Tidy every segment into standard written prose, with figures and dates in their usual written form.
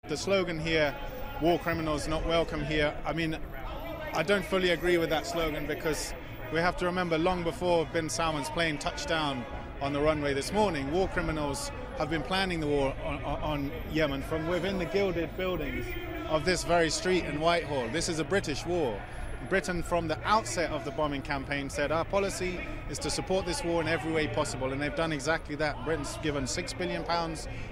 The slogan here, war criminals not welcome here, I mean, I don't fully agree with that slogan, because we have to remember long before bin Salman's plane touched down on the runway this morning, war criminals have been planning the war on Yemen from within the gilded buildings of this very street in Whitehall. This is a British war. Britain, from the outset of the bombing campaign, said our policy is to support this war in every way possible, and they've done exactly that. Britain's given £6 billion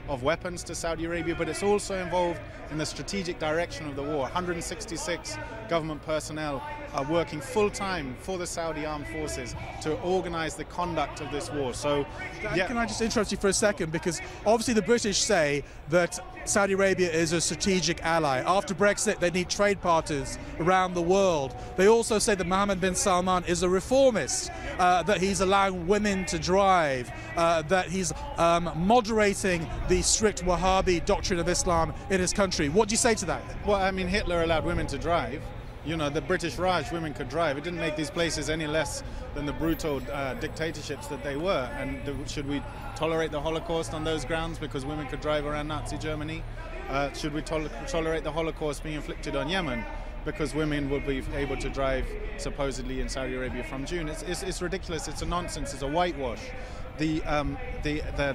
of weapons to Saudi Arabia, but it's also involved in the strategic direction of the war. 166 government personnel are working full-time for the Saudi armed forces to organize the conduct of this war. So, Dan, can I just interrupt you for a second? Because obviously the British say that Saudi Arabia is a strategic ally. After Brexit, they need trade partners around the world. They also say that Mohammed bin Salman is a reformist, that he's allowing women to drive, that he's moderating the strict Wahhabi doctrine of Islam in his country. What do you say to that? Well, I mean, Hitler allowed women to drive. You know, the British Raj, women could drive. It didn't make these places any less than the brutal dictatorships that they were. And should we tolerate the Holocaust on those grounds because women could drive around Nazi Germany? Should we tolerate the Holocaust being inflicted on Yemen because women will be able to drive supposedly in Saudi Arabia from June? It's ridiculous. It's a nonsense. It's a whitewash. The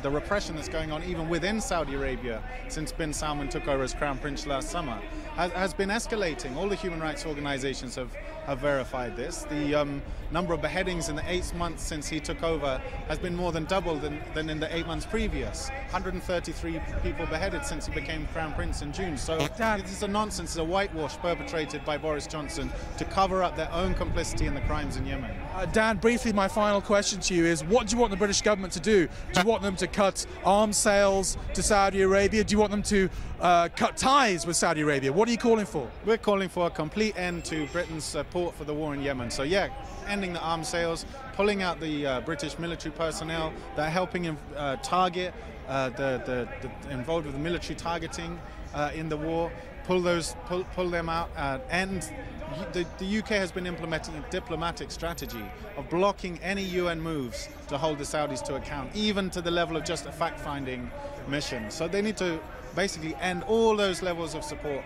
repression that's going on even within Saudi Arabia since bin Salman took over as Crown Prince last summer has been escalating. All the human rights organizations have verified this. The number of beheadings in the 8 months since he took over has been more than double than in the 8 months previous. 133 people beheaded since he became Crown Prince in June. So this is a nonsense, it's a whitewash perpetrated by Boris Johnson to cover up their own complicity in the crimes in Yemen. Dan, briefly, my final question to you is, what do you want the British government to do? Do you want them to cut arms sales to Saudi Arabia? Do you want them to cut ties with Saudi Arabia? What are you calling for? We're calling for a complete end to Britain's support for the war in Yemen. So yeah, ending the arms sales, pulling out the British military personnel that are helping him target, involved with the military targeting in the war, pull them out, and the UK has been implementing a diplomatic strategy of blocking any UN moves to hold the Saudis to account, even to the level of just a fact-finding mission. So they need to basically end all those levels of support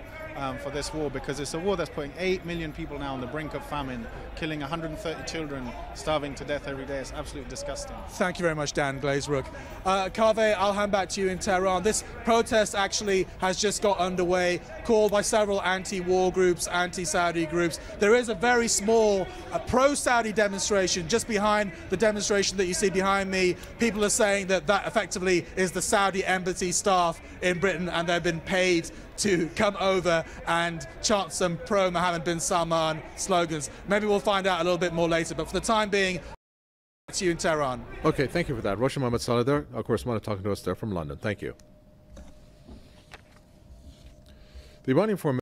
for this war, because it's a war that's putting 8 million people now on the brink of famine, killing 130 children, starving to death every day. It's absolutely disgusting. Thank you very much, Dan Glazebrook. Kaveh, I'll hand back to you in Tehran. This protest actually has just got underway, called by several anti-war groups, anti-Saudi groups. There is a very small pro-Saudi demonstration just behind the demonstration that you see behind me. People are saying that that effectively is the Saudi embassy staff in Britain, and they've been paid to come over and chant some pro-Mohammed bin Salman slogans. Maybe we'll find out a little bit more later, but for the time being, back to you in Tehran. Okay, thank you for that. Roshan Mohammed Saleh, our correspondent, talking to us there from London. Thank you. The Iranian foreign